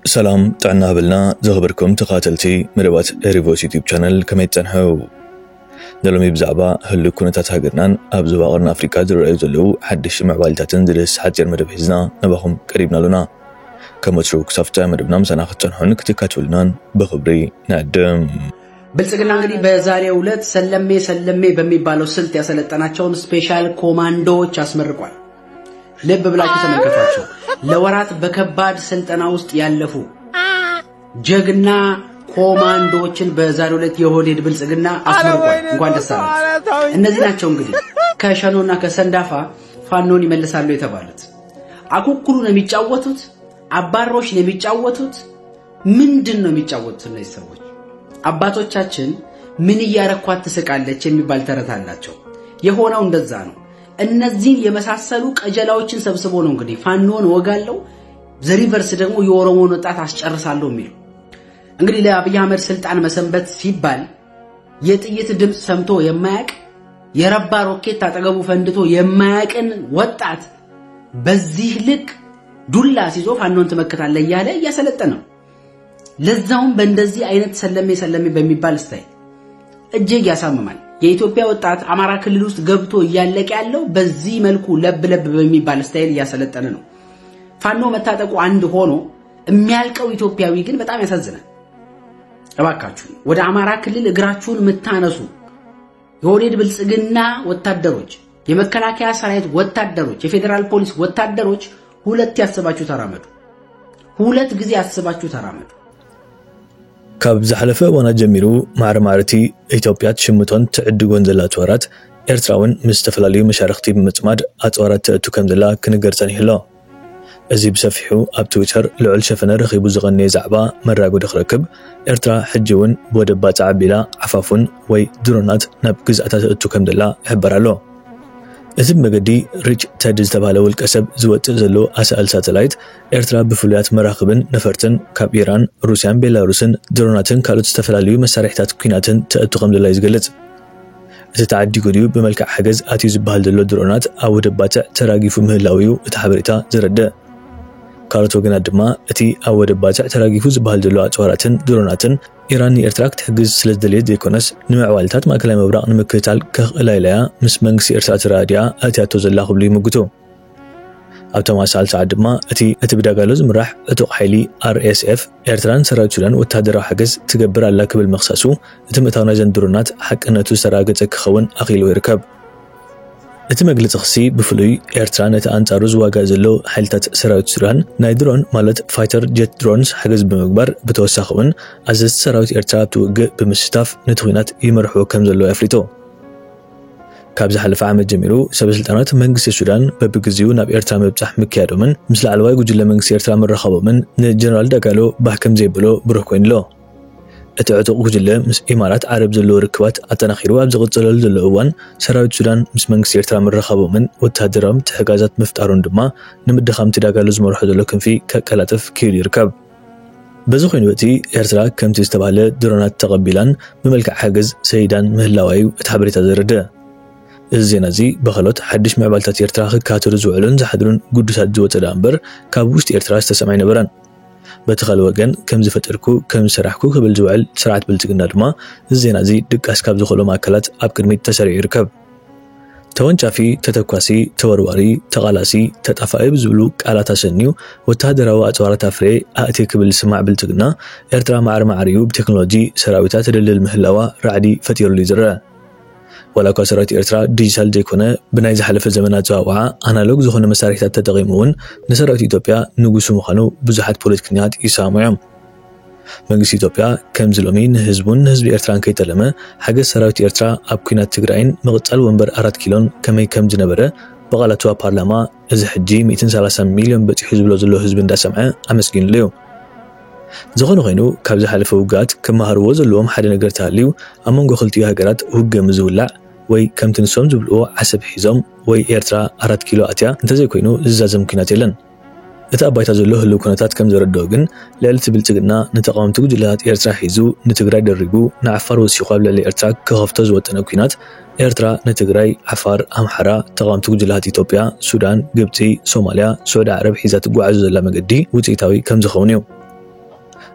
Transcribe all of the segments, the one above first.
سلام تعنا بلنا زغبركم تقاتلتي مربات ريفوس يوتيوب channel كما يتنحو دلومي بزعبا هلو كونتات هاقرنان أبزو باقرنا أفريكا درعيو زلو حدش معوالتاتن درس حجر مرب هزنا نباهم قريبنا لنا كما تشوك صفتا مربنا مسانا ختنحون كتكاتولنان بخبري نعدم بلسقنا انغدي بزاريው ዕለት ሰለሜ በሚባለው ስልት ያሰለጠናቸውን ስፔሻል ኮማንዶዎች አስመርቋል። ልብ ብላችሁ ተመልከቷቸው። ለወራት በከባድ ስልጠና ውስጥ ያለፉ ጀግና ኮማንዶዎችን በዛሬው ዕለት የሆዴድ ብልጽግና አስመርቋል። እንኳን ደስ አላችሁ። እነዚህ ናቸው እንግዲህ ከሸኖና ከሰንዳፋ ፋኖን ይመልሳሉ የተባሉት። አኩኩሉ ነው የሚጫወቱት፣ አባሮች ነው የሚጫወቱት። ምንድነው የሚጫወቱት እነዚህ ሰዎች? አባቶቻችን ምን ያረኳት ተሰቃለች የሚባል ተረት አላቸው። የሆነው እንደዛ ነው። እነዚህን የመሳሰሉ ቀጀላዎችን ሰብስቦ ነው እንግዲህ ፋኖን ወጋለው ዘሪቨርስ ደግሞ የኦሮሞን ወጣት አስጨርሳለሁ የሚሉ። እንግዲህ ለአብይ አህመድ ስልጣን መሰንበት ሲባል የጥይት ድምጽ ሰምቶ የማያቅ የረባ ሮኬት አጠገቡ ፈንድቶ የማያቅን ወጣት በዚህ ልክ ዱላ ሲዞ ፋኖን ተመከታለ ያለ ያሰለጠነው። ለዛውም በእንደዚህ አይነት ሰለሜ በሚባል ስታይል እጅግ ያሳምማል። የኢትዮጵያ ወጣት አማራ ክልል ውስጥ ገብቶ ያለቀ ያለው በዚህ መልኩ ለብ በሚባል ስታይል ያሰለጠነ ነው። ፋኖ መታጠቁ አንድ ሆኖ የሚያልቀው ኢትዮጵያዊ ግን በጣም ያሳዝናል። እባካችሁ ወደ አማራ ክልል እግራችሁን መታነሱ የሆዴድ ብልጽግና ወታደሮች፣ የመከላከያ ሰራዊት ወታደሮች፣ የፌደራል ፖሊስ ወታደሮች ሁለት ያስባችሁ ተራመዱ። ሁለት ጊዜ ያስባችሁ ተራመዱ። ካብ ዝሓለፈ ዋና ጀሚሩ ማዕረማርቲ ኢትዮጵያ ሽምቶን ትዕድጎን ዘላት ወራት ኤርትራውን ምስ ተፈላልዩ መሻርክቲ ብምጽማድ አጽዋራት ተእቱ ከም ዘላ ክንገርጸን ይህሎ። እዚ ብሰፊሑ ኣብ ትዊተር ልዑል ሸፈነ ረኺቡ ዝቐነየ ዛዕባ መራጎድ ክረክብ ኤርትራ ሕጂውን ብወደባ ጻዕቢላ ዓፋፉን ወይ ድሮናት ናብ ግዝኣታት ተእቱ ከም ዘላ ይሕበር ኣሎ። እዚ መገዲ ሪች ቴድ ዝተባሃለ ውልቀ ሰብ ዝወፅእ ዘሎ ኣሰኣል ሳተላይት ኤርትራ ብፍሉያት መራኽብን ነፈርትን ካብ ኢራን፣ ሩስያን፣ ቤላሩስን ድሮናትን ካልኦት ዝተፈላለዩ መሳርሒታት ኩናትን ተእቱ ከም ዘላ ይዝገልጽ። እቲ ተዓዲጉ ድዩ ብመልክዕ ሓገዝ ኣትዩ ዝበሃል ዘሎ ድሮናት ኣብ ወደባትዕ ተራጊፉ ምህላዊዩ እቲ ሓበሬታ ዝረድእ። ካልኦት ወገናት ድማ እቲ ኣብ ወደባትዕ ተራጊፉ ዝበሃል ዘሎ ኣጽዋራትን ድሮናትን ኢራን ኤርትራ ክትሕግዝ ስለዝደልየት ዘይኮነስ ንምዕዋልታት ማእከላይ መብራቕ ንምክትታል ከኽእላይለያ ምስ መንግስቲ ኤርትራ ተራድያ ኣትያቶ ዘላ ክብሉ ይምግቱ። ኣብ ተመሳሳሊ ሰዓት ድማ እቲ ብዳጋሎ ዝምራሕ ዕጡቕ ሓይሊ RSF ኤርትራን ሰራዊት ሱዳን ወታደራዊ ሓገዝ ትገብር ኣላ ክብል መኽሰሱ እቲ ምእታው ናይ ዘን ድሮናት ሓቅነቱ ዝተራገፀ ክኸውን ኣኺሉ ይርከብ። እቲ መግለፂ ክሲ ብፍሉይ ኤርትራ ነቲ ኣንጻሩ ዝዋጋእ ዘሎ ሓይልታት ሰራዊት ሱዳን ናይ ድሮን ማለት ፋይተር ጀት ድሮንስ ሓገዝ ብምግባር ብተወሳኺ እውን ኣዘዝቲ ሰራዊት ኤርትራ ብውግእ ብምስታፍ ነቲ ኩናት ይመርሕዎ ከም ዘሎ የፍሊጡ። ካብ ዝሓለፈ ዓመት ጀሚሩ ሰበስልጣናት መንግስቲ ሱዳን በብግዚኡ ናብ ኤርትራ ምብፃሕ ምክያዶምን ምስ ላዕለዋይ ጉጅለ መንግስቲ ኤርትራ መራኸቦምን ንጀነራል ዳጋሎ ባህ ከም ዘይብሎ ብሩህ ኮይኑ ኣሎ። እቲ ዕጡቕ ጉጅለ ምስ ኢማራት ዓረብ ዘለዎ ርክባት ኣጠናኺሩ ኣብ ዝቕፅለሉ ዘሎ እዋን ሰራዊት ሱዳን ምስ መንግስቲ ኤርትራ መራኸቦምን ወታደራዊ ምትሕግጋዛት ምፍጣሩን ድማ ንምድኻም ዳጋሎ ዝመርሖ ዘሎ ክንፊ ከቀላጥፍ ክኢሉ ይርከብ። በዚ ኮይኑ እቲ ኤርትራ ከምቲ ዝተባሃለ ድሮናት ተቐቢላን ብመልክዕ ሓገዝ ሰይዳን ምህላዋዩ እቲ ሓበሬታ ዘረድእ። እዚ ዜና እዚ ብኸሎት ሓድሽ ምዕባልታት ኤርትራ ክካተሉ ዝውዕሉን ዝሓድሩን ጉዱሳት ዝወፀዳ እምበር ካብ ውሽጢ ኤርትራ ዝተሰማዕ ይነበረን። በተኻል ወገን ከም ዝፈጠርኩ ከም ስራሕኩ ክብል ዝውዕል ስርዓት ብልጽግና ድማ እዚ ዜና እዚ ድቃስ ካብ ዝኸሎም ኣካላት ኣብ ቅድሚት ተሰሪዑ ይርከብ። ተወንጫፊ፣ ተተኳሲ፣ ተወርዋሪ፣ ተቓላሲ፣ ተጣፋኢ ብዝብሉ ቃላት ኣሰንዩ ወታደራዊ ኣጽዋራት ኣፍሬ ኣእትየ ክብል ዝስማዕ ብልጽግና ኤርትራ ማዕረማዕሪዩ ብቴክኖሎጂ ሰራዊታ ተደልል ምህላዋ ራዕዲ ፈጢሩሉ ይዝረአ። ወላኳ ሰራዊት ኤርትራ ዲጂታል ዘይኮነ ብናይ ዝሓለፈ ዘመናት ዘዋውዓ ኣናሎግ ዝኾነ መሳርሒታት ተጠቒሙ እውን ንሰራዊት ኢትዮጵያ ንጉሱ ምዃኑ ብዙሓት ፖለቲከኛታት ይሰማሙ። መንግስቲ ኢትዮጵያ ከምዚ ሎሚ ንህዝቡን ንህዝቢ ኤርትራን ከይተለመ ሓገዝ ሰራዊት ኤርትራ ኣብ ኩናት ትግራይን መቕጻል ወንበር 4 ኪሎን ከመይ ከም ዝነበረ በቓላቱ ኣብ ፓርላማ እዚ ሕጂ 130 ሚልዮን በፂሑ ዝብሎ ዘሎ ህዝቢ እንዳሰምዐ ኣመስጊኑሉ እዩ። ዝኾነ ኮይኑ ካብ ዝሓለፈ ውግኣት ከመሃርዎ ዘለዎም ሓደ ነገር ተሃልዩ ኣብ መንጎ ክልቲኡ ሃገራት ውግእ ምዝውላዕ ወይ ከምቲ ንሶም ዝብልዎ ዓሰብ ሒዞም ወይ ኤርትራ 4 ኪሎ ኣትያ እንተዘይኮይኑ ዝዛዘም ኩናት የለን። እቲ ኣባይታ ዘሎ ህልው ኩነታት ከም ዘረድኦ ግን ልዕልቲ ብልጽግና ንተቃወምቲ ጉጅለታት ኤርትራ ሒዙ ንትግራይ ደሪቡ ንዓፋር ወሲኹ ኣብ ልዕሊ ኤርትራ ክኸፍቶ ዝወጠነ ኩናት ኤርትራ ንትግራይ፣ ዓፋር፣ ኣምሓራ፣ ተቃወምቲ ጉጅለታት ኢትዮጵያ፣ ሱዳን፣ ግብፂ፣ ሶማልያ፣ ሱዑድ ዓረብ ሒዛ ትጓዓዝ ዘላ መገዲ ውጽኢታዊ ከም ዝኸውን እዩ።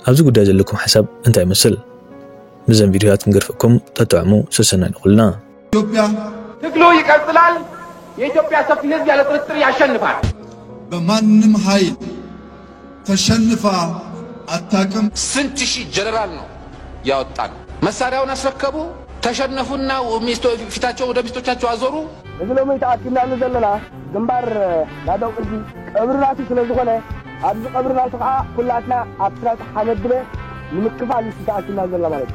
ኣብዚ ጉዳይ ዘለኩም ሓሳብ እንታይ ይመስል? ብዘን ቪድዮታት ንገርፈኩም ተጠዕሙ ስሰናይ ንኹልና። ኢትዮጵያ ትግሉ ይቀጥላል። የኢትዮጵያ ሰፊ ህዝብ ያለ ጥርጥር ያሸንፋል። በማንም ኃይል ተሸንፋ አታቅም። ስንት ሺህ ጀነራል ነው ያወጣን። መሳሪያውን አስረከቡ፣ ተሸነፉና ፊታቸው ወደ ሚስቶቻቸው አዞሩ። እዝለሙ ተአኪና ለዘለላ ግንባር ላዳው ቅርጂ ቀብርናቱ ስለዝኾነ ኣብዚ ቀብርናቱ ከዓ ኩላትና ኣብትራት ሓመድለ ንምክፋል ተአኪና ዘላ ማለት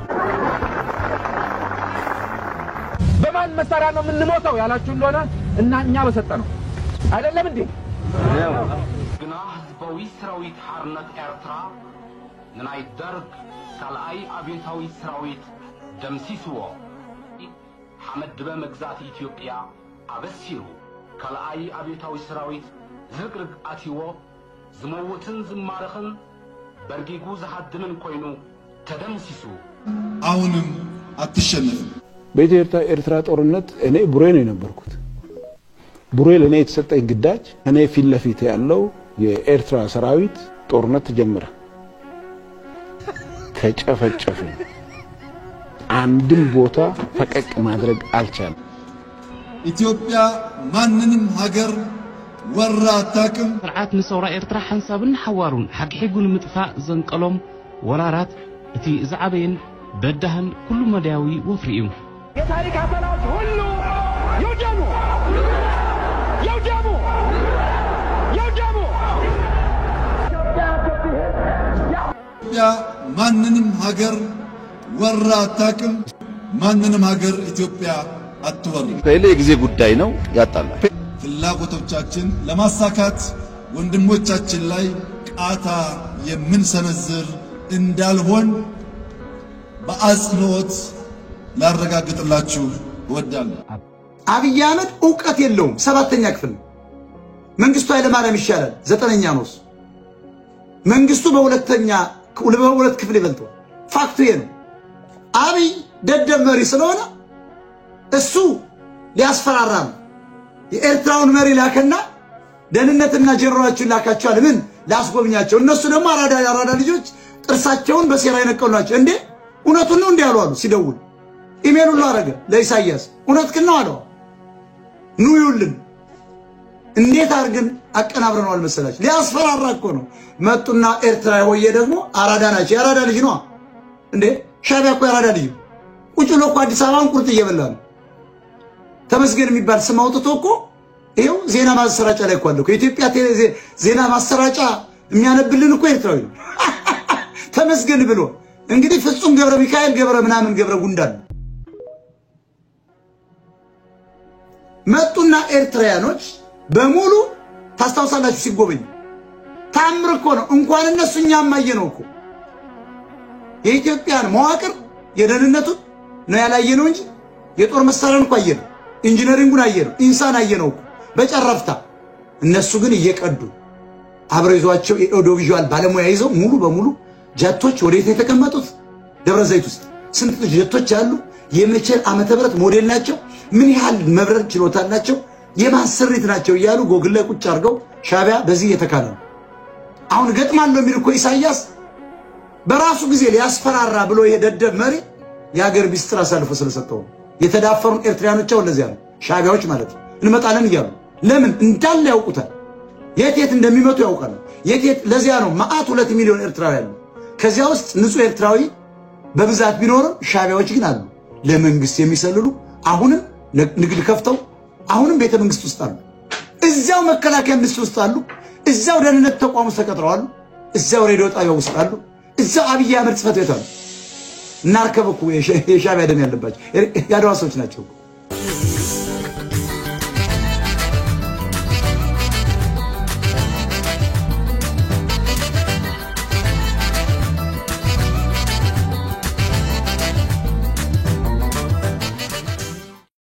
በማን መሳሪያ ነው የምንሞተው ያላችሁ እንደሆነ እና እኛ በሰጠነው አይደለም እንዴ? ግና ህዝባዊ ሰራዊት ሓርነት ኤርትራ ናይ ደርግ ካልኣይ አብዮታዊ ሰራዊት ደምሲስዎ ሐመድ በመግዛት ኢትዮጵያ አበሲሩ ካልኣይ አብዮታዊ ሰራዊት ዝግርግ አቲዎ ዝመውትን ዝማረኽን በርጊጉ ዝሃድምን ኮይኑ ተደምሲሱ አሁንም አትሸነፍም። በኢትዮ ኤርትራ ጦርነት እኔ ቡሬ ነው የነበርኩት። ቡሬ ለኔ የተሰጠኝ ግዳጅ እኔ ፊት ለፊት ያለው የኤርትራ ሰራዊት ጦርነት ተጀመረ። ተጨፈጨፈ። አንድም ቦታ ፈቀቅ ማድረግ አልቻለም። ኢትዮጵያ ማንንም ሀገር ወራ አታቅም። ስርዓት ንሰውራ ኤርትራ ሓንሳብን ሓዋሩን ሓግሒጉን ምጥፋእ ዘንቀሎም ወራራት እቲ ዝዓበየን በዳህን ኩሉ መዳያዊ ወፍሪ እዩ። የታሪክ አባላት ሁሉ ይውደሙ ይውደሙ ይውደሙ። ኢትዮጵያ ማንንም ሀገር ወራ አታቅም። ማንንም ሀገር ኢትዮጵያ አትወርም። ከሌላ የጊዜ ጉዳይ ነው ያጣላል። ፍላጎቶቻችን ለማሳካት ወንድሞቻችን ላይ ቃታ የምንሰነዝር እንዳልሆን በአጽንኦት ላረጋግጥላችሁ እወዳለሁ። አብይ አህመድ ዕውቀት የለውም። 7ኛ ክፍል መንግስቱ ኃይለማርያም ይሻላል 9ኛ ነው። መንግስቱ በሁለት ክፍል ይበልጣል። ፋክቱ ይሄ ነው። አብይ ደደብ መሪ ስለሆነ እሱ ሊያስፈራራ ነው። የኤርትራውን መሪ ላከና ደህንነትና ጀነራሎችን ላካቸዋል። ምን ላስጎብኛቸው። እነሱ ደግሞ አራዳ ልጆች ጥርሳቸውን በሴራ ይነቀሉ ናቸው። እንዴ እውነቱን ነው እንዴ ያሏሉ። ሲደውል ኢሜሉን አረገ ለኢሳያስ እውነትክን ነው አለው። ኑ ይውልን እንዴት አርገን አቀናብረናል መሰላችሁ? ሊያስፈራራ እኮ ነው። መጡና ኤርትራ ሆየ ደግሞ አራዳ ናቸው። የአራዳ ልጅ ነው እንዴ ሻቢያ እኮ የአራዳ ልጅ ቁጭ ብሎ እኮ አዲስ አበባን ቁርጥ እየበላ ነው። ተመስገን የሚባል ስም አውጥቶ እኮ ይሄው ዜና ማሰራጫ ላይ እኮ አለ እኮ የኢትዮጵያ ዜና ማሰራጫ የሚያነብልን እኮ ኤርትራዊ ነው። ተመስገን ብሎ እንግዲህ ፍጹም ገብረ ሚካኤል ገብረ ምናምን ገብረ ጉንዳን መጡና ኤርትራያኖች በሙሉ ታስታውሳላችሁ ሲጎበኝ ታምር እኮ ነው። እንኳን እነሱ እኛም ማየነው እኮ የኢትዮጵያን መዋቅር የደህንነቱ ነው ያላየነው እንጂ የጦር መሳሪያን እኮ አየነው፣ ኢንጂነሪንጉን አየነው፣ ኢንሳን አየነው እኮ በጨረፍታ። እነሱ ግን እየቀዱ አብረው ይዟቸው የኦዲዮ ቪዥዋል ባለሙያ ይዘው ሙሉ በሙሉ ጀቶች ወዴት የተቀመጡት? ደብረ ዘይት ውስጥ ስንት ጀቶች አሉ? የመቼ ዓመተ ምህረት ሞዴል ናቸው? ምን ያህል መብረር ችሎታ ናቸው? የማሰሪት ናቸው እያሉ ጎግል ላይ ቁጭ አድርገው ሻቢያ በዚህ የተካለ ነው። አሁን ገጥማለሁ የሚል እኮ ኢሳያስ በራሱ ጊዜ ሊያስፈራራ ብሎ የደደብ መሪ የሀገር ሚስጥር አሳልፎ ስለሰጠው የተዳፈሩን ኤርትራያኖች አሁን ለዚያ ነው ሻቢያዎች ማለት ነው እንመጣለን እያሉ ለምን እንዳለ ያውቁታል። የት እንደሚመጡ ያውቃሉ። የት ለዚያ ነው ማአት 2 ሚሊዮን ኤርትራዊ ያሉ። ከዚያ ውስጥ ንጹህ ኤርትራዊ በብዛት ቢኖርም ሻቢያዎች ግን አሉ ለመንግስት የሚሰልሉ አሁንም ንግድ ከፍተው አሁንም ቤተ መንግስት ውስጥ አሉ። እዛው መከላከያ ሚኒስቴር ውስጥ አሉ። እዛው ደህንነት ተቋም ውስጥ ተቀጥረዋል። እዛው ሬዲዮ ጣቢያ ውስጥ አሉ። እዛው አብይ አህመድ ጽፈት ቤት አሉ። እናርከበኩ የሻቢያ ደም ያለባቸው ያድዋ ሰዎች ናቸው።